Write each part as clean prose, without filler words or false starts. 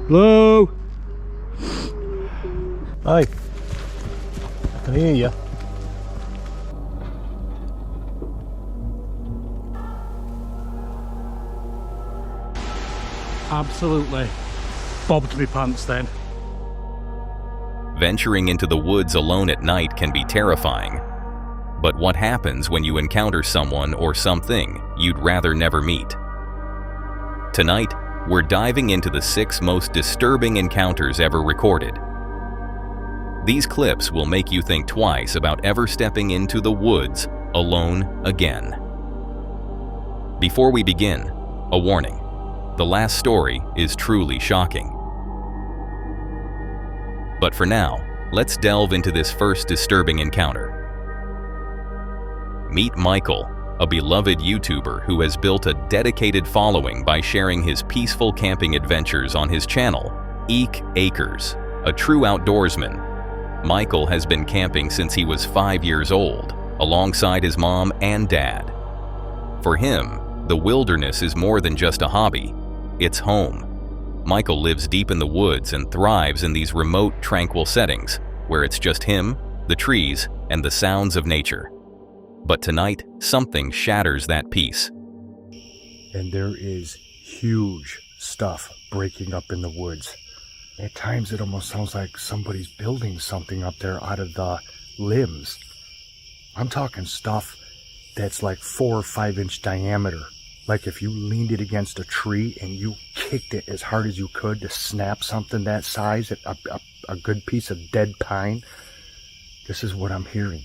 Hello? Hi. I can hear you. Absolutely bobbed me pants then. Venturing into the woods alone at night can be terrifying. But what happens when you encounter someone or something you'd rather never meet? Tonight, we're diving into the 6 most disturbing encounters ever recorded. These clips will make you think twice about ever stepping into the woods alone again. Before we begin, a warning. The last story is truly shocking. But for now, let's delve into this first disturbing encounter. Meet Michael, a beloved YouTuber who has built a dedicated following by sharing his peaceful camping adventures on his channel, Eek Acres, a true outdoorsman. Michael has been camping since he was 5 years old, alongside his mom and dad. For him, the wilderness is more than just a hobby, it's home. Michael lives deep in the woods and thrives in these remote, tranquil settings, where it's just him, the trees, and the sounds of nature. But tonight, something shatters that peace. And there is huge stuff breaking up in the woods. At times it almost sounds like somebody's building something up there out of the limbs. I'm talking stuff that's like 4 or 5 inch diameter. Like if you leaned it against a tree and you kicked it as hard as you could to snap something that size, a good piece of dead pine. This is what I'm hearing.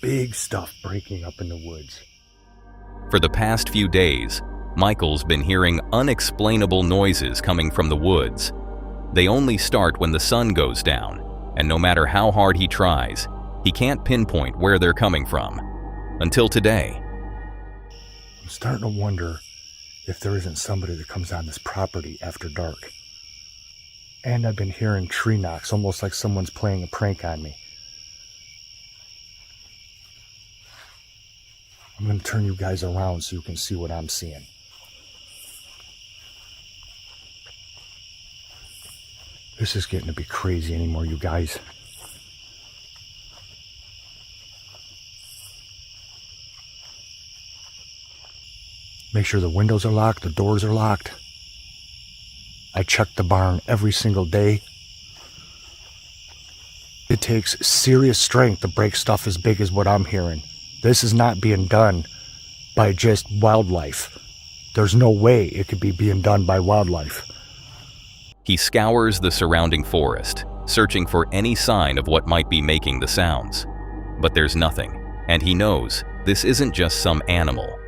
Big stuff breaking up in the woods. For the past few days, Michael's been hearing unexplainable noises coming from the woods. They only start when the sun goes down, and no matter how hard he tries, he can't pinpoint where they're coming from. Until today. I'm starting to wonder if there isn't somebody that comes on this property after dark. And I've been hearing tree knocks, almost like someone's playing a prank on me. I'm going to turn you guys around so you can see what I'm seeing. This is getting to be crazy anymore, you guys. Make sure the windows are locked, the doors are locked. I check the barn every single day. It takes serious strength to break stuff as big as what I'm hearing. This is not being done by just wildlife. There's no way it could be being done by wildlife. He scours the surrounding forest, searching for any sign of what might be making the sounds. But there's nothing, and he knows this isn't just some animal.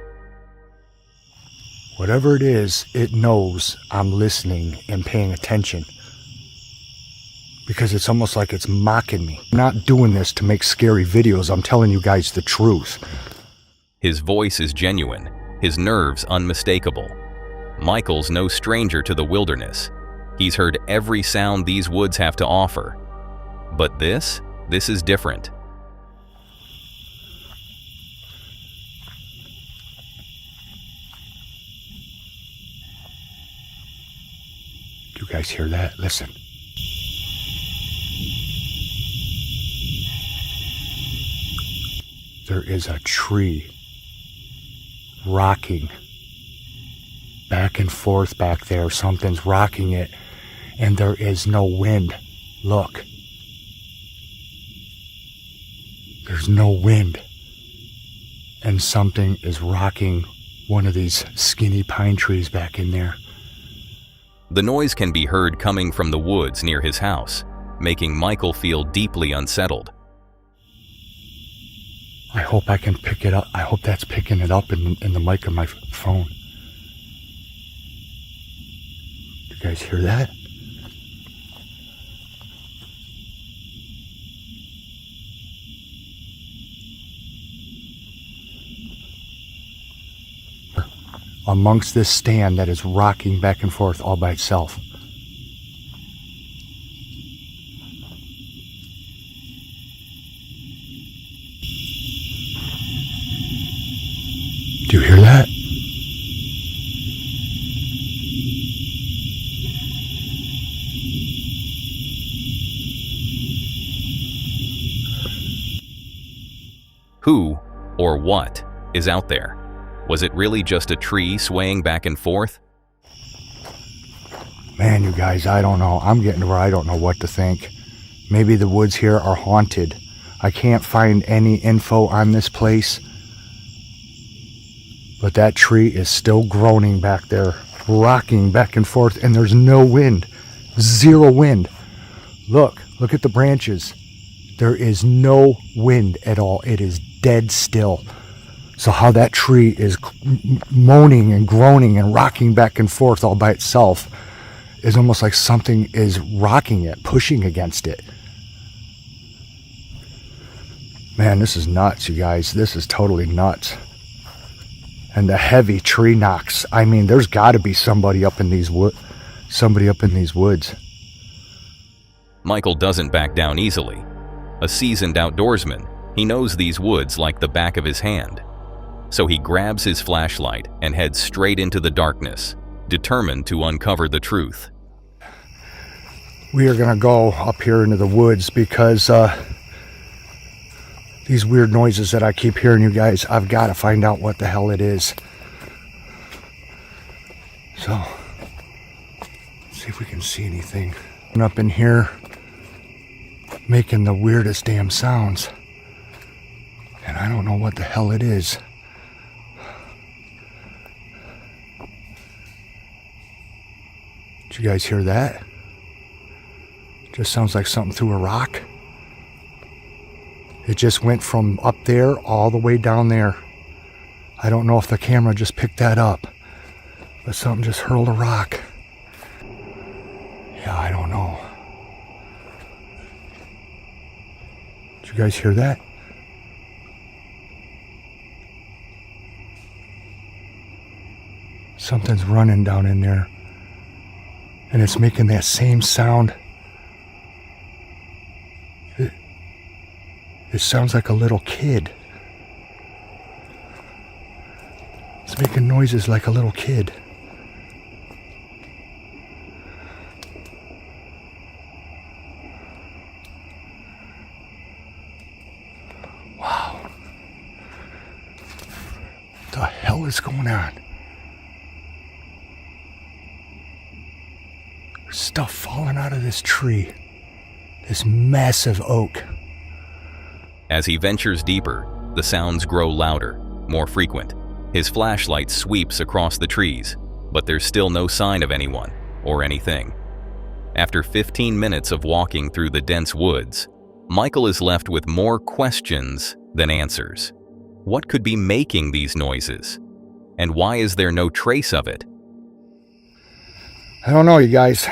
Whatever it is, it knows I'm listening and paying attention. Because it's almost like it's mocking me. I'm not doing this to make scary videos. I'm telling you guys the truth. His voice is genuine, his nerves unmistakable. Michael's no stranger to the wilderness. He's heard every sound these woods have to offer. But this is different. Do you guys hear that? Listen. There is a tree rocking back and forth back there. Something's rocking it, and there is no wind. Look. There's no wind. And something is rocking one of these skinny pine trees back in there. The noise can be heard coming from the woods near his house, making Michael feel deeply unsettled. I hope I can pick it up. I hope that's picking it up in the mic of my phone. You guys hear that? Amongst this stand that is rocking back and forth all by itself. Do you hear that? Who or what is out there? Was it really just a tree swaying back and forth? Man, you guys, I don't know. I'm getting to where I don't know what to think. Maybe the woods here are haunted. I can't find any info on this place. But that tree is still groaning back there, rocking back and forth, and there's no wind. Zero wind. Look at the branches. There is no wind at all. It is dead still. So how that tree is moaning and groaning and rocking back and forth all by itself is almost like something is rocking it, pushing against it. Man, this is nuts, you guys. This is totally nuts. And the heavy tree knocks. I mean, there's got to be somebody up in these woods. Michael doesn't back down easily. A seasoned outdoorsman, he knows these woods like the back of his hand. So he grabs his flashlight and heads straight into the darkness, determined to uncover the truth. We are going to go up here into the woods because these weird noises that I keep hearing, you guys, I've got to find out what the hell it is. So, let's see if we can see anything. And up in here, making the weirdest damn sounds. And I don't know what the hell it is. Did you guys hear that? Just sounds like something through a rock. It just went from up there all the way down there. I don't know if the camera just picked that up, but something just hurled a rock. Yeah, I don't know. Did you guys hear that? Something's running down in there. And it's making that same sound. It sounds like a little kid. It's making noises like a little kid. Wow. What the hell is going on? There's stuff falling out of this tree. This massive oak. As he ventures deeper, the sounds grow louder, more frequent. His flashlight sweeps across the trees, but there's still no sign of anyone or anything. After 15 minutes of walking through the dense woods, Michael is left with more questions than answers. What could be making these noises? And why is there no trace of it? I don't know, you guys.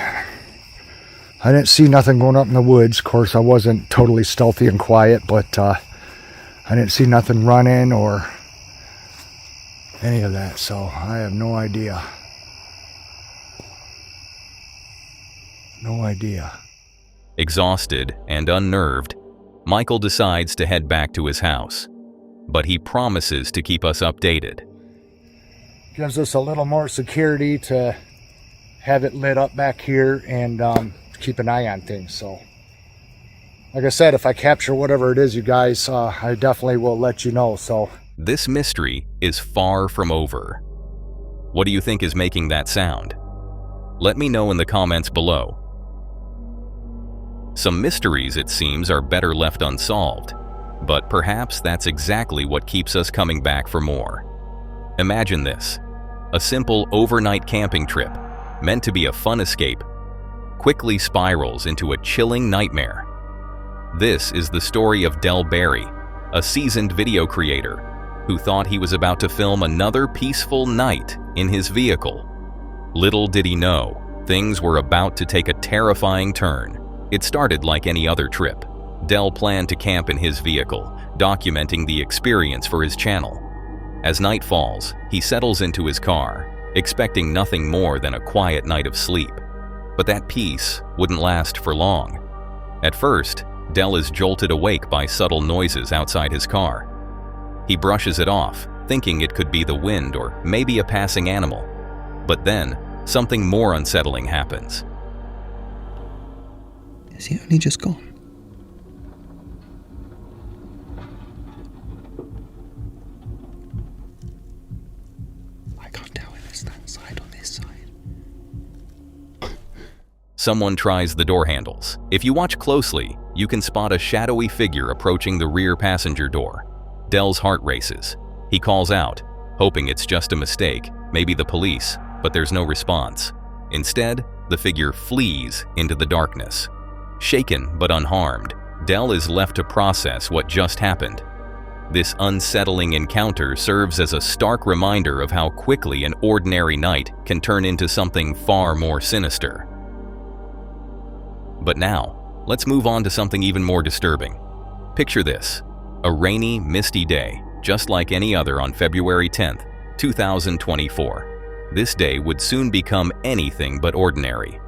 I didn't see nothing going up in the woods. Of course, I wasn't totally stealthy and quiet, but I didn't see nothing running or any of that, so I have no idea. No idea. Exhausted and unnerved, Michael decides to head back to his house, but he promises to keep us updated. Gives us a little more security to have it lit up back here and keep an eye on things. So, like I said, if I capture whatever it is, you guys, I definitely will let you know. So, this mystery is far from over. What do you think is making that sound? Let me know in the comments below. Some mysteries, it seems, are better left unsolved, but perhaps that's exactly what keeps us coming back for more. Imagine this: a simple overnight camping trip, meant to be a fun escape, quickly spirals into a chilling nightmare. This is the story of Del Barry, a seasoned video creator who thought he was about to film another peaceful night in his vehicle. Little did he know, things were about to take a terrifying turn. It started like any other trip. Del planned to camp in his vehicle, documenting the experience for his channel. As night falls, he settles into his car, expecting nothing more than a quiet night of sleep. But that peace wouldn't last for long. At first, Del is jolted awake by subtle noises outside his car. He brushes it off, thinking it could be the wind or maybe a passing animal. But then, something more unsettling happens. Is he only just gone? Someone tries the door handles. If you watch closely, you can spot a shadowy figure approaching the rear passenger door. Dell's heart races. He calls out, hoping it's just a mistake, maybe the police, but there's no response. Instead, the figure flees into the darkness. Shaken but unharmed, Dell is left to process what just happened. This unsettling encounter serves as a stark reminder of how quickly an ordinary night can turn into something far more sinister. But now, let's move on to something even more disturbing. Picture this: a rainy, misty day, just like any other on February 10th, 2024. This day would soon become anything but ordinary.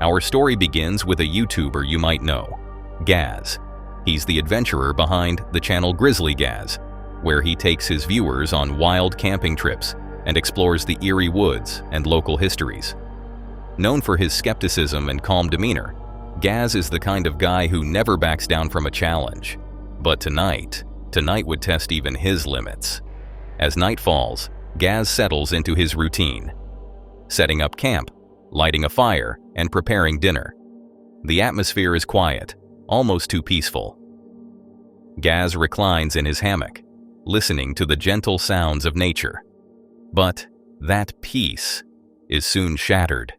Our story begins with a YouTuber you might know, Gaz. He's the adventurer behind the channel Grizzly Gaz, where he takes his viewers on wild camping trips and explores the eerie woods and local histories. Known for his skepticism and calm demeanor, Gaz is the kind of guy who never backs down from a challenge. But tonight would test even his limits. As night falls, Gaz settles into his routine, setting up camp, lighting a fire, and preparing dinner. The atmosphere is quiet, almost too peaceful. Gaz reclines in his hammock, listening to the gentle sounds of nature. But that peace is soon shattered.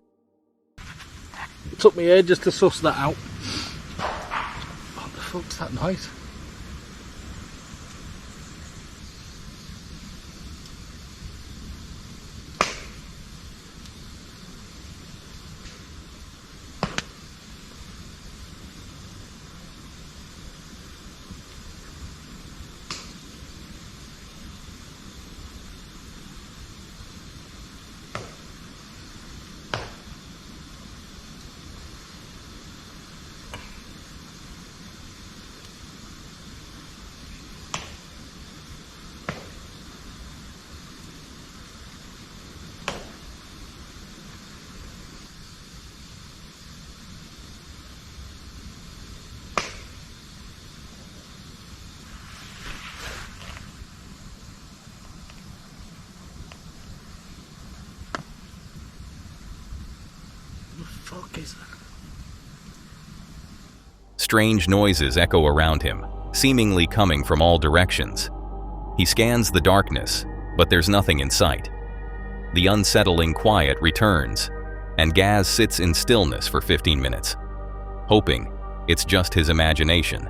It took me ages to suss that out. What the fuck's that noise? Fuck is that? Strange noises echo around him, seemingly coming from all directions. He scans the darkness, but there's nothing in sight. The unsettling quiet returns, and Gaz sits in stillness for 15 minutes, hoping it's just his imagination.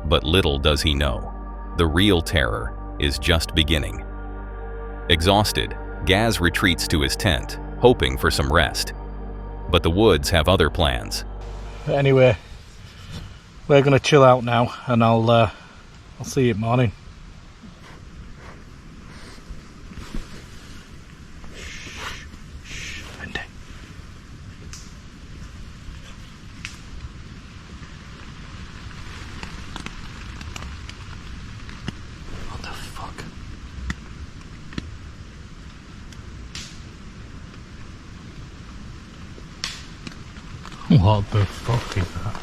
But little does he know, the real terror is just beginning. Exhausted, Gaz retreats to his tent, hoping for some rest. But the woods have other plans. Anyway, we're gonna chill out now, and I'll see you at morning. What the fuck? What the fuck is that?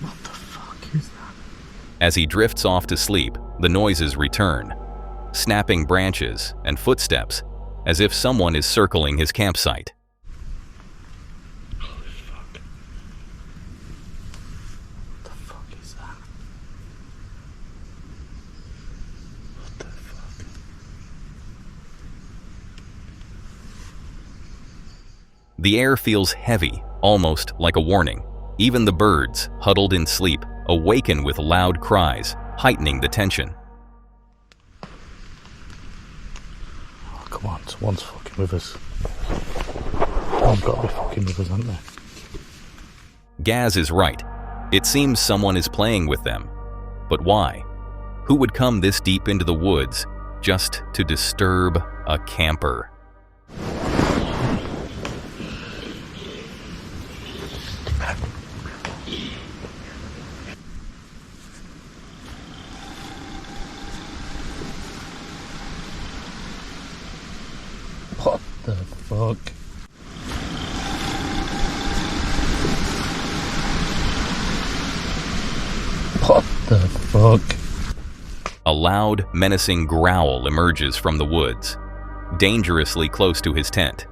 What the fuck is that? As he drifts off to sleep, the noises return. Snapping branches and footsteps, as if someone is circling his campsite. Holy fuck. What the fuck is that? What the fuck? The air feels heavy, almost like a warning. Even the birds, huddled in sleep, awaken with loud cries, heightening the tension. Come on, someone's fucking with us. Someone's got to be fucking with us, haven't they? Gaz is right. It seems someone is playing with them. But why? Who would come this deep into the woods just to disturb a camper? the fuck? What the fuck? A loud, menacing growl emerges from the woods, dangerously close to his tent.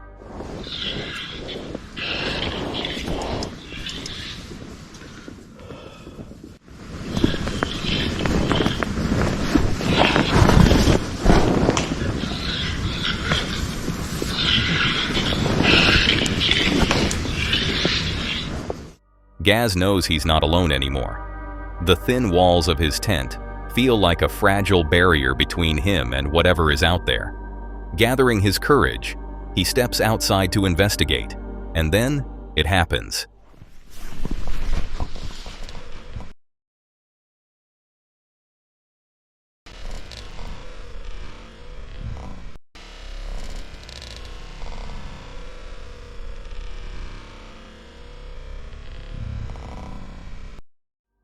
Gaz knows he's not alone anymore. The thin walls of his tent feel like a fragile barrier between him and whatever is out there. Gathering his courage, he steps outside to investigate, and then it happens.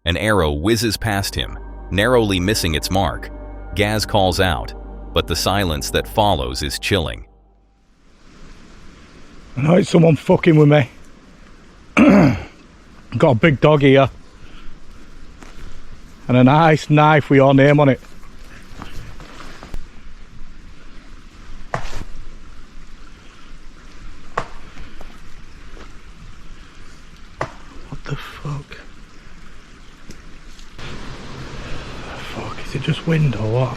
An arrow whizzes past him, narrowly missing its mark. Gaz calls out, but the silence that follows is chilling. I know it's someone fucking with me. Got a big dog here. And a nice knife with your name on it. What the fuck? Is it just wind or what?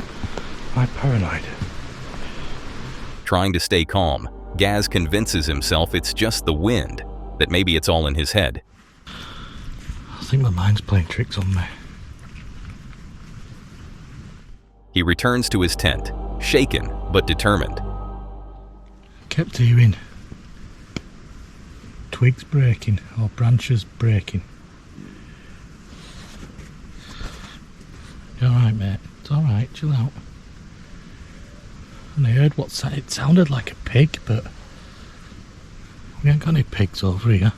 Am I paranoid? Trying to stay calm, Gaz convinces himself it's just the wind, that maybe it's all in his head. I think my mind's playing tricks on me. He returns to his tent, shaken but determined. Kept hearing twigs breaking or branches breaking. You alright, mate? It's alright, chill out. And I heard it sounded like a pig, but we ain't got any pigs over here.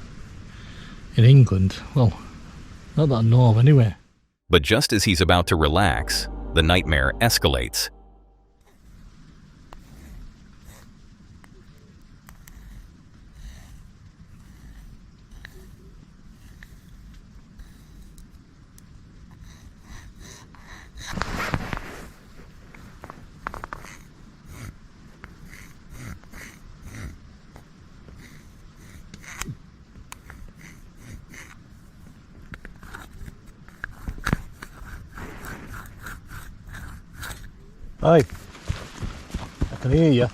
In England, well, not that I know of anyway. But just as he's about to relax, the nightmare escalates. Hi, I can hear you.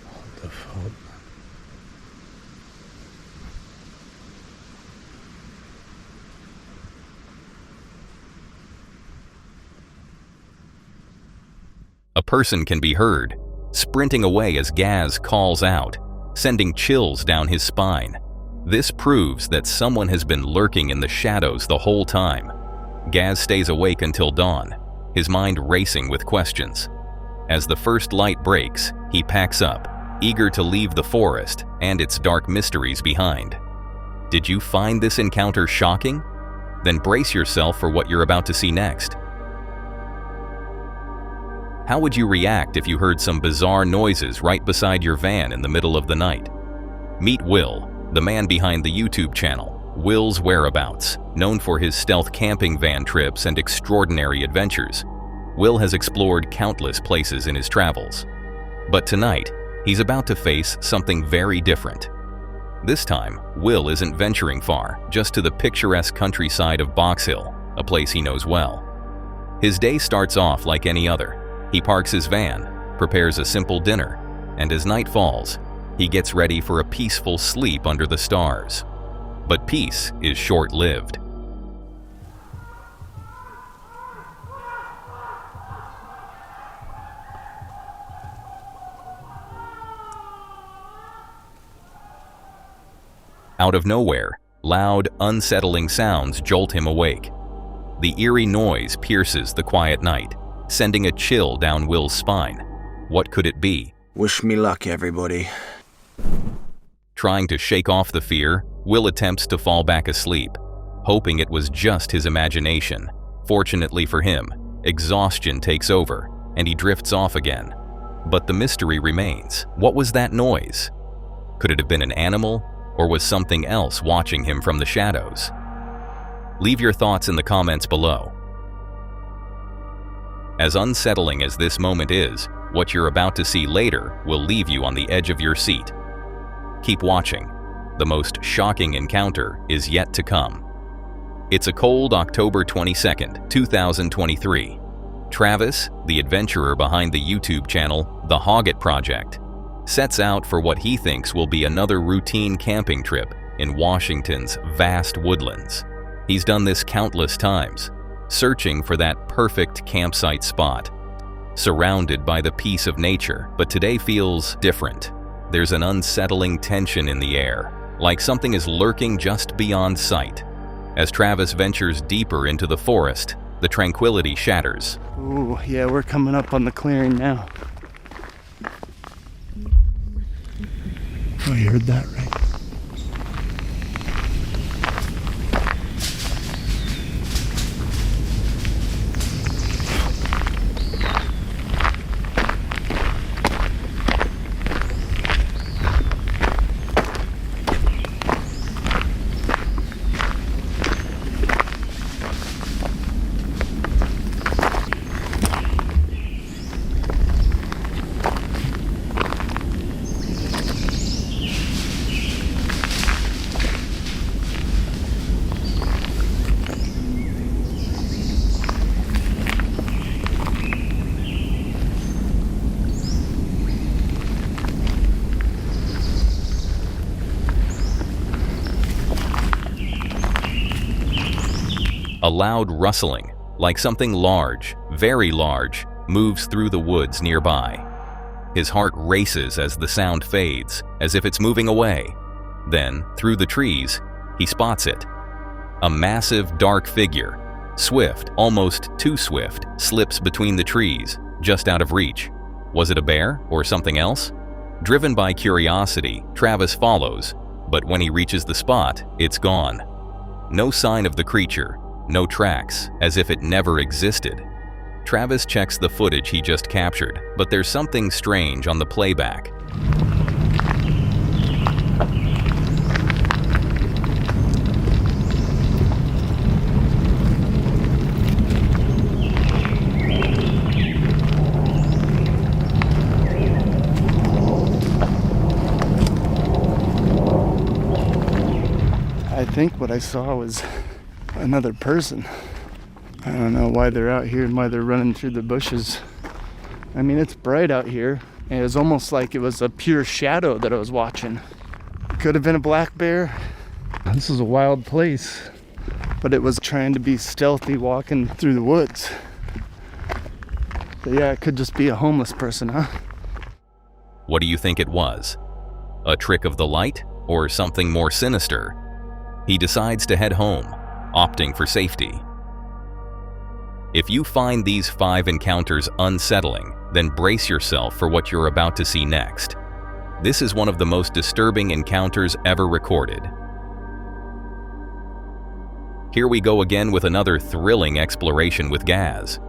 What the fuck? A person can be heard, sprinting away as Gaz calls out, sending chills down his spine. This proves that someone has been lurking in the shadows the whole time. Gaz stays awake until dawn, his mind racing with questions. As the first light breaks, he packs up, eager to leave the forest and its dark mysteries behind. Did you find this encounter shocking? Then brace yourself for what you're about to see next. How would you react if you heard some bizarre noises right beside your van in the middle of the night? Meet Will, the man behind the YouTube channel, Will's Whereabouts, known for his stealth camping van trips and extraordinary adventures. Will has explored countless places in his travels. But tonight, he's about to face something very different. This time, Will isn't venturing far, just to the picturesque countryside of Box Hill, a place he knows well. His day starts off like any other. He parks his van, prepares a simple dinner, and as night falls, he gets ready for a peaceful sleep under the stars. But peace is short-lived. Out of nowhere, loud, unsettling sounds jolt him awake. The eerie noise pierces the quiet night, sending a chill down Will's spine. What could it be? Wish me luck, everybody. Trying to shake off the fear, Will attempts to fall back asleep, hoping it was just his imagination. Fortunately for him, exhaustion takes over, and he drifts off again. But the mystery remains. What was that noise? Could it have been an animal, or was something else watching him from the shadows? Leave your thoughts in the comments below. As unsettling as this moment is, what you're about to see later will leave you on the edge of your seat. Keep watching. The most shocking encounter is yet to come. It's a cold October 22nd, 2023. Travis, the adventurer behind the YouTube channel The Hoggett Project, sets out for what he thinks will be another routine camping trip in Washington's vast woodlands. He's done this countless times, searching for that perfect campsite spot, surrounded by the peace of nature, but today feels different. There's an unsettling tension in the air, like something is lurking just beyond sight. As Travis ventures deeper into the forest, the tranquility shatters. Ooh, yeah, we're coming up on the clearing now. Oh, you heard that, right? A loud rustling, like something large, very large, moves through the woods nearby. His heart races as the sound fades, as if it's moving away. Then, through the trees, he spots it. A massive, dark figure, swift, almost too swift, slips between the trees, just out of reach. Was it a bear or something else? Driven by curiosity, Travis follows, but when he reaches the spot, it's gone. No sign of the creature. No tracks, as if it never existed. Travis checks the footage he just captured, but there's something strange on the playback. I think what I saw was another person. I don't know why they're out here and why they're running through the bushes. I mean, it's bright out here, and it was almost like it was a pure shadow that I was watching. Could have been a black bear. This is a wild place, but it was trying to be stealthy walking through the woods. But yeah, it could just be a homeless person, huh? What do you think it was? A trick of the light or something more sinister? He decides to head home, opting for safety. If you find these 5 encounters unsettling, then brace yourself for what you're about to see next. This is one of the most disturbing encounters ever recorded. Here we go again with another thrilling exploration with Gaz.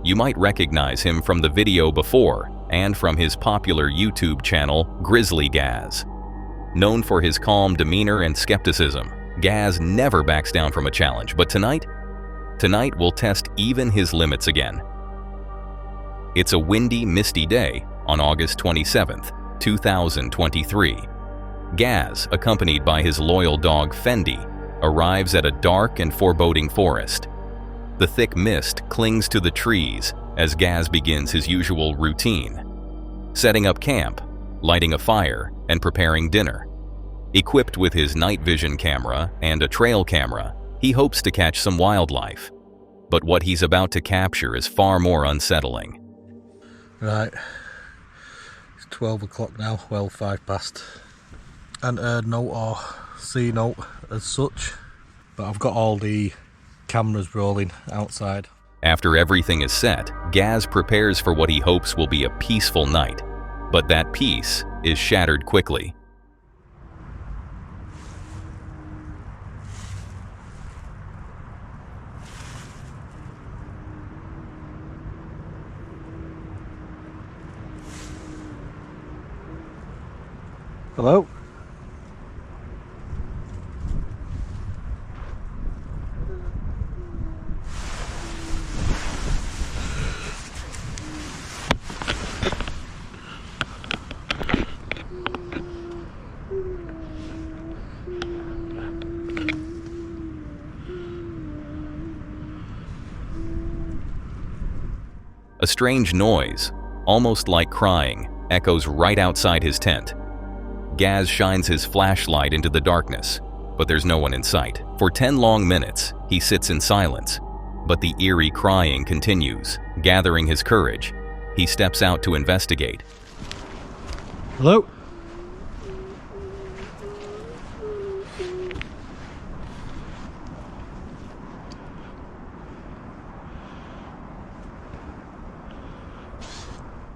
You might recognize him from the video before and from his popular YouTube channel, Grizzly Gaz. Known for his calm demeanor and skepticism, Gaz never backs down from a challenge, but tonight we'll test even his limits again. It's a windy, misty day on August 27th, 2023. Gaz, accompanied by his loyal dog Fendi, arrives at a dark and foreboding forest. The thick mist clings to the trees as Gaz begins his usual routine, setting up camp, lighting a fire, and preparing dinner. Equipped with his night vision camera and a trail camera, he hopes to catch some wildlife. But what he's about to capture is far more unsettling. Right, it's 12 o'clock now, well 5 past. And note or C note as such, but I've got all the cameras rolling outside. After everything is set, Gaz prepares for what he hopes will be a peaceful night. But that peace is shattered quickly. Hello? A strange noise, almost like crying, echoes right outside his tent. Gaz shines his flashlight into the darkness, but there's no one in sight. For 10 long minutes, he sits in silence, but the eerie crying continues. Gathering his courage, he steps out to investigate. Hello?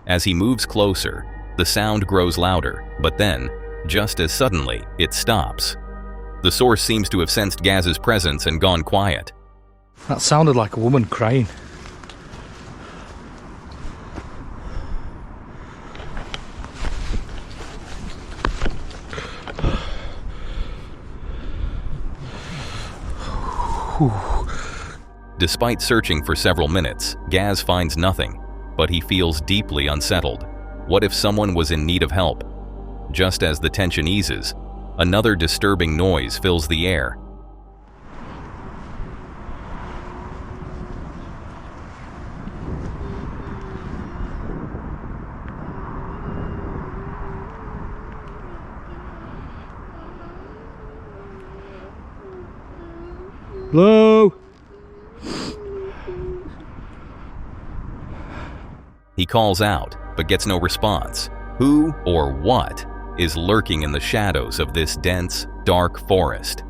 As he moves closer, the sound grows louder, but then, just as suddenly, it stops. The source seems to have sensed Gaz's presence and gone quiet. That sounded like a woman crying. Despite searching for several minutes, Gaz finds nothing, but he feels deeply unsettled. What if someone was in need of help? Just as the tension eases, another disturbing noise fills the air. Hello? He calls out, but gets no response. Who or what is lurking in the shadows of this dense, dark forest?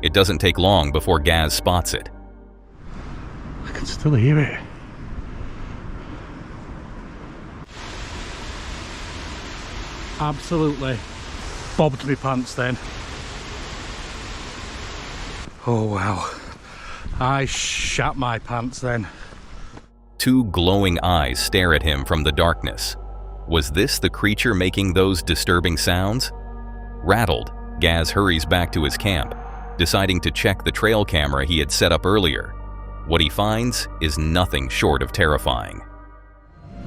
It doesn't take long before Gaz spots it. I can still hear it. Absolutely bobbed me pants then. Oh wow. I shat my pants then. Two glowing eyes stare at him from the darkness. Was this the creature making those disturbing sounds? Rattled, Gaz hurries back to his camp, deciding to check the trail camera he had set up earlier. What he finds is nothing short of terrifying.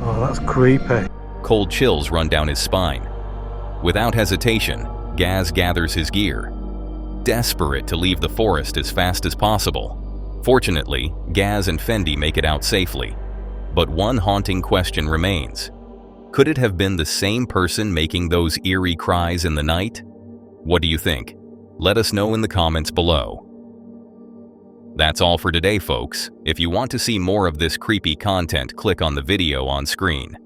Oh, that's creepy. Cold chills run down his spine. Without hesitation, Gaz gathers his gear, desperate to leave the forest as fast as possible. Fortunately, Gaz and Fendi make it out safely. But one haunting question remains. Could it have been the same person making those eerie cries in the night? What do you think? Let us know in the comments below. That's all for today, folks. If you want to see more of this creepy content, click on the video on screen.